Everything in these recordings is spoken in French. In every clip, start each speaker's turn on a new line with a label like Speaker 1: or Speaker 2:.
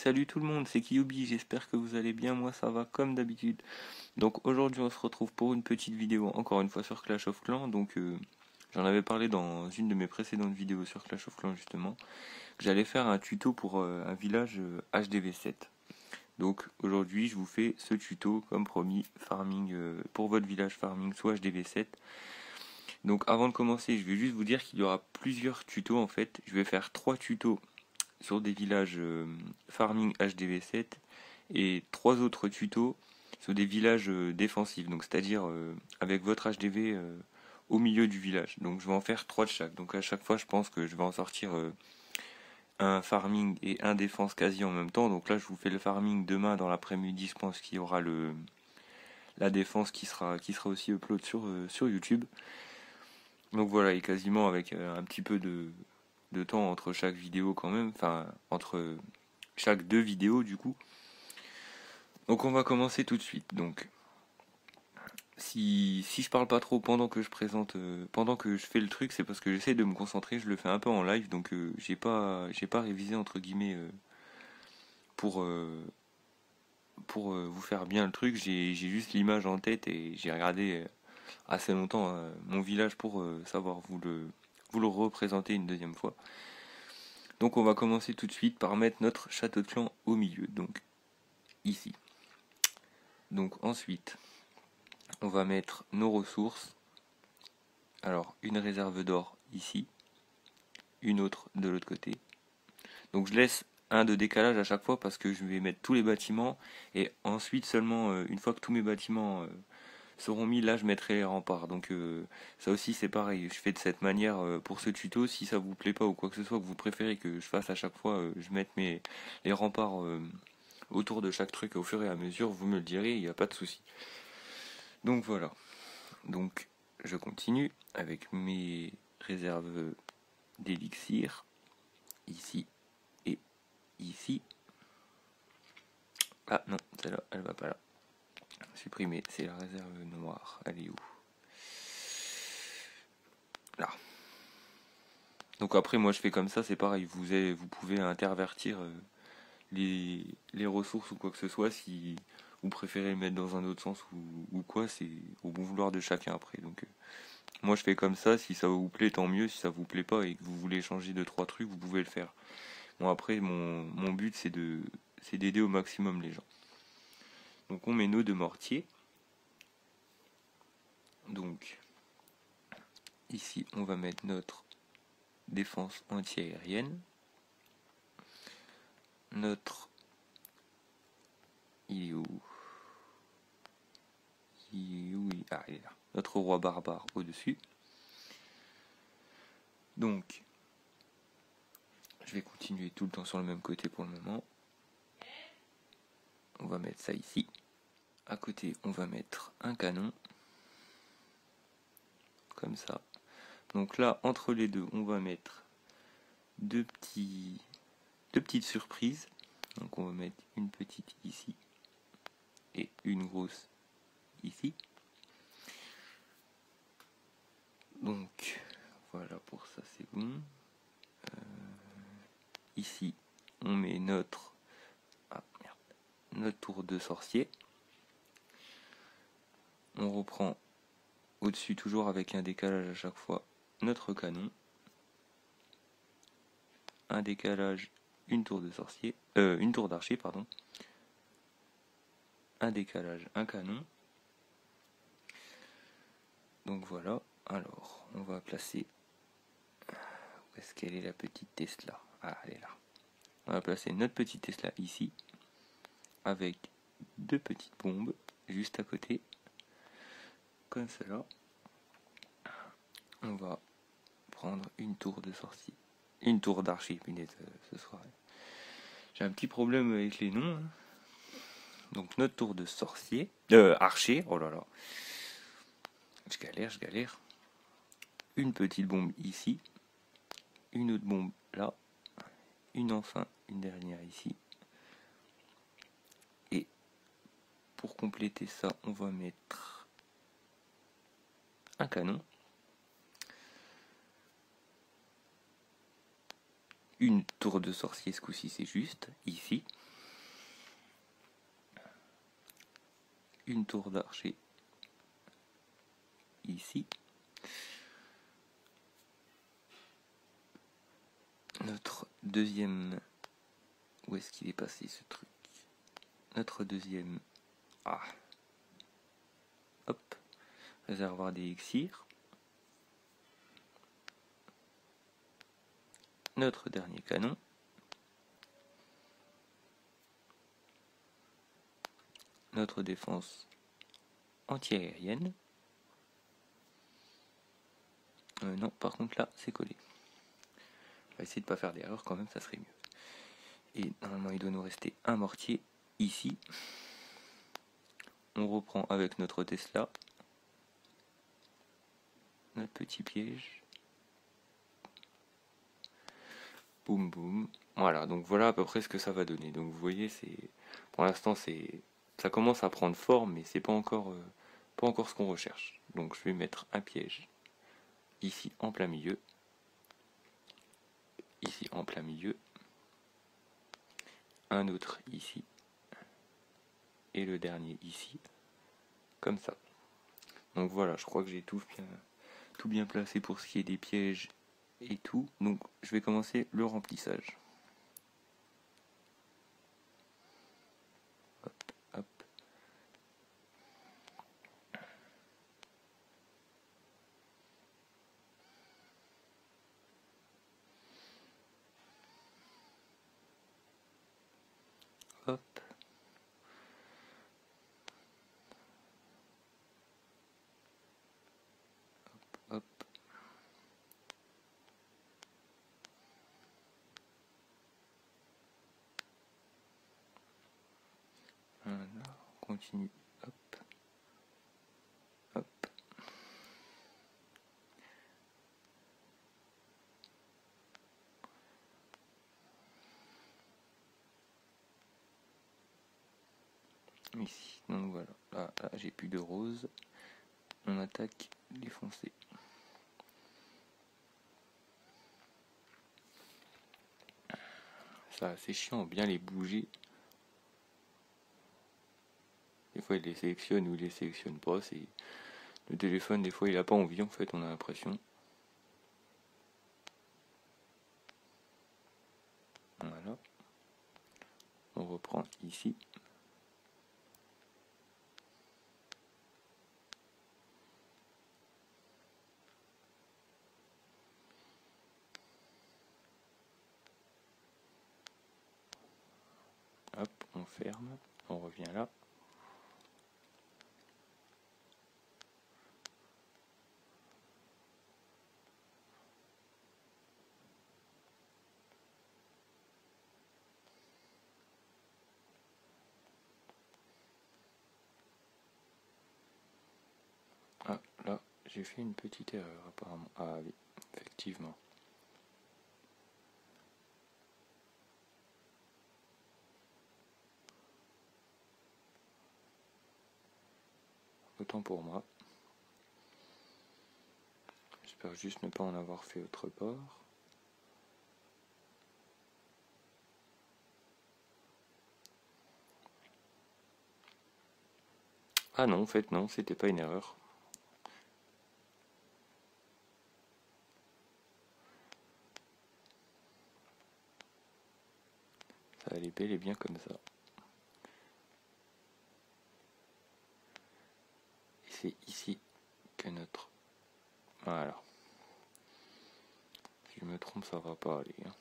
Speaker 1: salut tout le monde, c'est Kyubi, j'espère que vous allez bien, moi ça va comme d'habitude. Donc aujourd'hui on se retrouve pour une petite vidéo, encore une fois sur Clash of Clans. J'en avais parlé dans une de mes précédentes vidéos sur Clash of Clans justement, que j'allais faire un tuto pour un village HDV7. Donc aujourd'hui je vous fais ce tuto comme promis, farming pour votre village farming soit HDV7. Donc avant de commencer je vais juste vous dire qu'il y aura plusieurs tutos en fait, je vais faire 3 tutos sur des villages farming HDV7 et 3 autres tutos sur des villages défensifs, donc c'est-à-dire avec votre HDV au milieu du village. Donc je vais en faire 3 de chaque. Donc à chaque fois je pense que je vais en sortir un farming et un défense quasi en même temps. Donc là je vous fais le farming demain dans l'après-midi, je pense qu'il y aura la défense qui sera aussi upload sur YouTube. Donc voilà, et quasiment avec un petit peu de temps entre chaque vidéo quand même, enfin entre chaque 2 vidéos du coup. Donc on va commencer tout de suite. Donc si je parle pas trop pendant que je présente, pendant que je fais le truc, c'est parce que j'essaie de me concentrer, je le fais un peu en live, donc j'ai pas révisé entre guillemets pour vous faire bien le truc. J'ai juste l'image en tête et j'ai regardé assez longtemps mon village pour savoir vous le représenter une deuxième fois. Donc on va commencer tout de suite par mettre notre château de clan au milieu, donc ici. Donc ensuite, on va mettre nos ressources. Alors une réserve d'or ici, une autre de l'autre côté. Donc je laisse un de décalage à chaque fois parce que je vais mettre tous les bâtiments et ensuite seulement une fois que tous mes bâtiments seront mis, là je mettrai les remparts. Donc ça aussi c'est pareil, je fais de cette manière pour ce tuto. Si ça vous plaît pas ou quoi que ce soit, que vous préférez que je fasse à chaque fois, je mette les remparts autour de chaque truc au fur et à mesure, vous me le direz, il n'y a pas de souci. Donc voilà, donc je continue avec mes réserves d'élixir, ici et ici. Ah non, celle-là, elle va pas là. Supprimer, c'est la réserve noire, elle est où? Là. Donc après moi je fais comme ça, c'est pareil, vous pouvez intervertir les ressources ou quoi que ce soit si vous préférez le mettre dans un autre sens ou quoi, c'est au bon vouloir de chacun après. Donc moi je fais comme ça, si ça vous plaît tant mieux, si ça vous plaît pas et que vous voulez changer 2-3 trucs, vous pouvez le faire. Bon après mon but c'est d'aider au maximum les gens. Donc on met nos 2 mortiers. Donc ici on va mettre notre défense anti-aérienne. Notre... Il est où? Ah, il est là. Notre roi barbare au-dessus. Donc, je vais continuer tout le temps sur le même côté pour le moment. On va mettre ça ici. À côté, on va mettre un canon. Comme ça. Donc là, entre les deux, on va mettre deux petites surprises. Donc on va mettre une petite ici et une grosse ici. Donc voilà, pour ça c'est bon. Ici on met notre tour de sorcier. On reprend au-dessus toujours avec un décalage à chaque fois notre canon. Un décalage, une tour de sorcier, une tour d'archer pardon. Un décalage, un canon. Donc voilà, alors on va placer, où est-ce qu'elle est la petite Tesla? Ah, elle est là. On va placer notre petite Tesla ici, avec 2 petites bombes juste à côté, comme cela. On va prendre une tour de sorcier, une tour d'archer, punaise, ce soir. J'ai un petit problème avec les noms. Hein. Donc notre tour de sorcier, archer, oh là là. Je galère. Une petite bombe ici, une autre bombe là, une dernière ici. Et pour compléter ça, on va mettre un canon, une tour de sorcier, ce coup-ci c'est juste, ici. une tour d'archer ici. Notre deuxième... Où est-ce qu'il est passé ce truc? Notre deuxième... Ah. Hop. Réservoir des elixirs. Notre dernier canon. Notre défense anti-aérienne. Non, par contre là, c'est collé. On va essayer de ne pas faire d'erreur quand même, ça serait mieux. Et normalement, il doit nous rester un mortier ici. On reprend avec notre Tesla. Notre petit piège. Boum boum. Voilà, donc voilà à peu près ce que ça va donner. Donc vous voyez, pour l'instant, ça commence à prendre forme, mais c'est pas encore ce qu'on recherche. Donc je vais mettre un piège ici en plein milieu. Ici en plein milieu. Un autre ici. Et le dernier ici. Comme ça. Donc voilà, je crois que j'ai tout bien placé pour ce qui est des pièges et tout. Donc je vais commencer le remplissage. Hop, hop. Hop. Hop. Voilà, on continue. Hop. Hop. Ici, donc voilà. Là j'ai plus de rose. On attaque les foncés. Ça, c'est chiant, bien les bouger. Des fois, il les sélectionne ou il les sélectionne pas. Le téléphone, des fois, il a pas envie, en fait, on a l'impression. Voilà. On reprend ici. Hop, on ferme. On revient là. Ah, là, j'ai fait une petite erreur apparemment. Ah oui, effectivement. Autant pour moi. J'espère juste ne pas en avoir fait autre part. Ah non, en fait non, c'était pas une erreur. Ça allait bel et bien comme ça. Et c'est ici que notre... Voilà. Si je me trompe, ça va pas aller. Hein.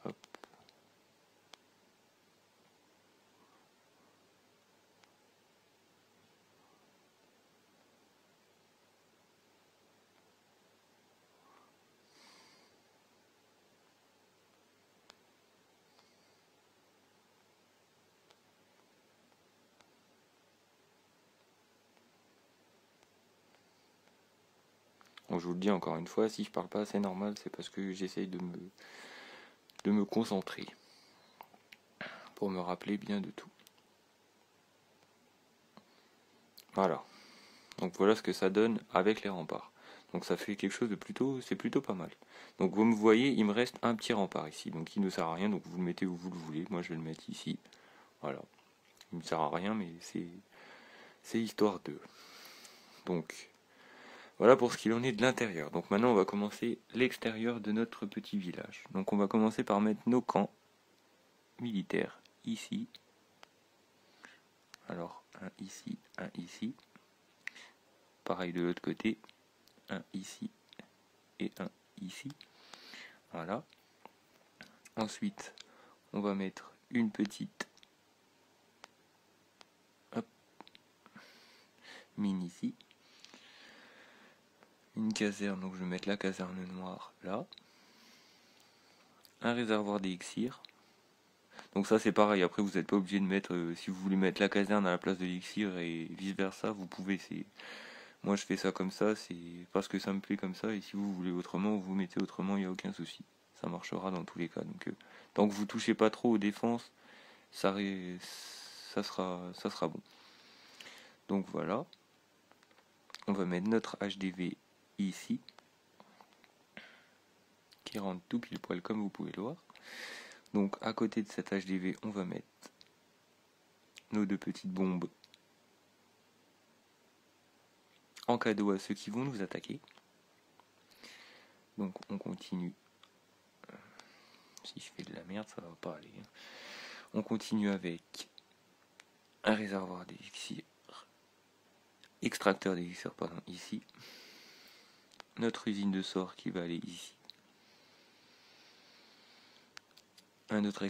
Speaker 1: Hop. Bon, je vous le dis encore une fois, si je parle pas assez normal, c'est parce que j'essaye de me concentrer pour me rappeler bien de tout. Voilà. Donc voilà ce que ça donne avec les remparts. Donc ça fait quelque chose de c'est plutôt pas mal. Donc vous me voyez, il me reste un petit rempart ici, donc il ne sert à rien, donc vous le mettez où vous le voulez. Moi je vais le mettre ici. Voilà. il me sert à rien, mais c'est histoire de. Donc voilà pour ce qu'il en est de l'intérieur. Donc maintenant on va commencer l'extérieur de notre petit village. Donc on va commencer par mettre nos camps militaires ici. Alors un ici, un ici. Pareil de l'autre côté, un ici et un ici. Voilà. Ensuite, on va mettre une petite mine ici. Une caserne, donc je vais mettre la caserne noire là. Un réservoir d'élixir. Donc ça c'est pareil, après vous n'êtes pas obligé de mettre, si vous voulez mettre la caserne à la place de l'élixir et vice versa, vous pouvez. Moi je fais ça comme ça, c'est parce que ça me plaît comme ça, et si vous voulez autrement, vous mettez autrement, il n'y a aucun souci. Ça marchera dans tous les cas. Donc tant que vous touchez pas trop aux défenses, ça sera bon. Donc voilà. On va mettre notre HDV ici, qui rentre tout pile poil comme vous pouvez le voir. Donc à côté de cette HDV, on va mettre nos deux petites bombes en cadeau à ceux qui vont nous attaquer. Donc on continue. Si je fais de la merde, ça va pas aller. On continue avec un réservoir d'élixir, extracteur d'élixir, pardon, ici. Notre usine de sort qui va aller ici. Un autre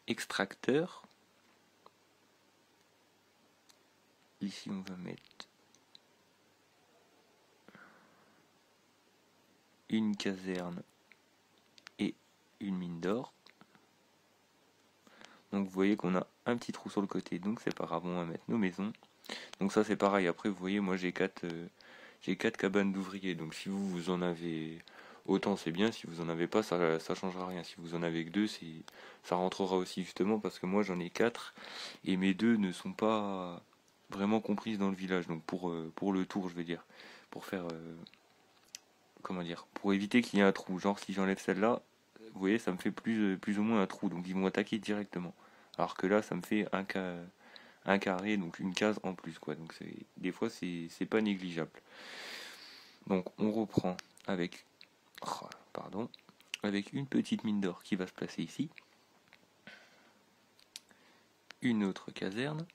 Speaker 1: extracteur. Ici on va mettre une caserne et une mine d'or. Donc vous voyez qu'on a un petit trou sur le côté, donc c'est pas grave, on va mettre nos maisons. Donc ça c'est pareil, après vous voyez moi j'ai 4 cabanes d'ouvriers, donc si vous en avez autant c'est bien, si vous en avez pas ça changera rien. Si vous en avez que 2, ça rentrera aussi, justement parce que moi j'en ai 4 et mes 2 ne sont pas vraiment comprises dans le village, donc pour le tour je vais dire, pour faire comment dire, pour éviter qu'il y ait un trou. Genre si j'enlève celle-là, vous voyez, ça me fait plus ou moins un trou, donc ils vont attaquer directement. Alors que là, ça me fait un carré, donc une case en plus, quoi. Donc des fois, c'est pas négligeable. Donc on reprend avec, avec une petite mine d'or qui va se placer ici, une autre caserne,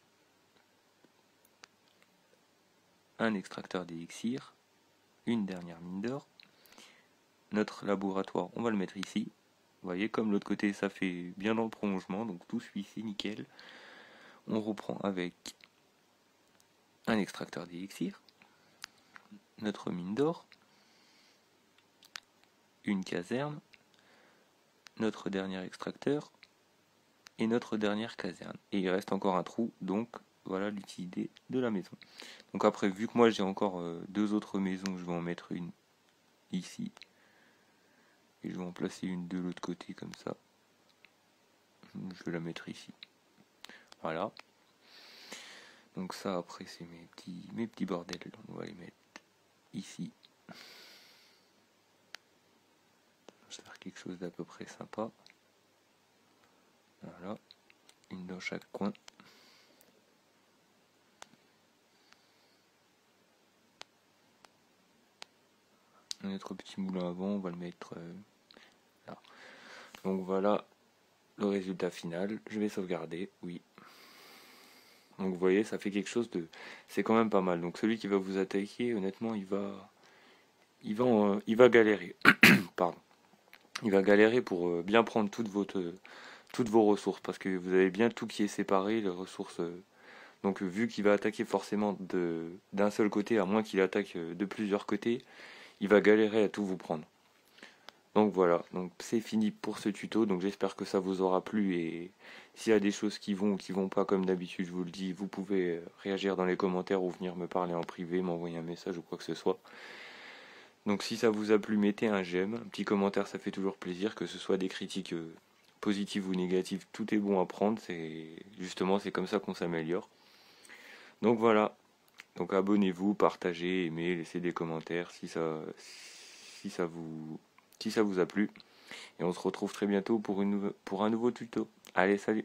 Speaker 1: un extracteur d'élixir, une dernière mine d'or. Notre laboratoire, on va le mettre ici. Vous voyez, comme l'autre côté, ça fait bien dans le prolongement, donc tout suit ici, nickel. On reprend avec un extracteur d'élixir, notre mine d'or, une caserne, notre dernier extracteur et notre dernière caserne. Et il reste encore un trou, donc voilà l'utilité de la maison. Donc après, vu que moi j'ai encore 2 autres maisons, je vais en mettre une ici. Et je vais en placer une de l'autre côté comme ça. Je vais la mettre ici. Voilà. Donc ça après c'est mes petits bordels. On va les mettre ici. Je vais faire quelque chose d'à peu près sympa. Voilà. Une dans chaque coin. Notre petit moulin avant, on va le mettre là. Donc voilà le résultat final. Je vais sauvegarder, oui. Donc vous voyez, ça fait quelque chose de... C'est quand même pas mal. Donc celui qui va vous attaquer, honnêtement, il va galérer. Pardon. Il va galérer pour bien prendre toutes vos ressources. Parce que vous avez bien tout qui est séparé, les ressources... Donc vu qu'il va attaquer forcément d'un seul côté, à moins qu'il attaque de plusieurs côtés, il va galérer à tout vous prendre. Donc voilà, donc c'est fini pour ce tuto, donc j'espère que ça vous aura plu, et s'il y a des choses qui vont ou qui vont pas, comme d'habitude je vous le dis, vous pouvez réagir dans les commentaires ou venir me parler en privé, m'envoyer un message ou quoi que ce soit. Donc si ça vous a plu, mettez un j'aime, un petit commentaire, ça fait toujours plaisir, que ce soit des critiques positives ou négatives, tout est bon à prendre, c'est comme ça qu'on s'améliore. Donc voilà, donc abonnez-vous, partagez, aimez, laissez des commentaires si ça vous a plu. Et on se retrouve très bientôt pour un nouveau tuto. Allez, salut!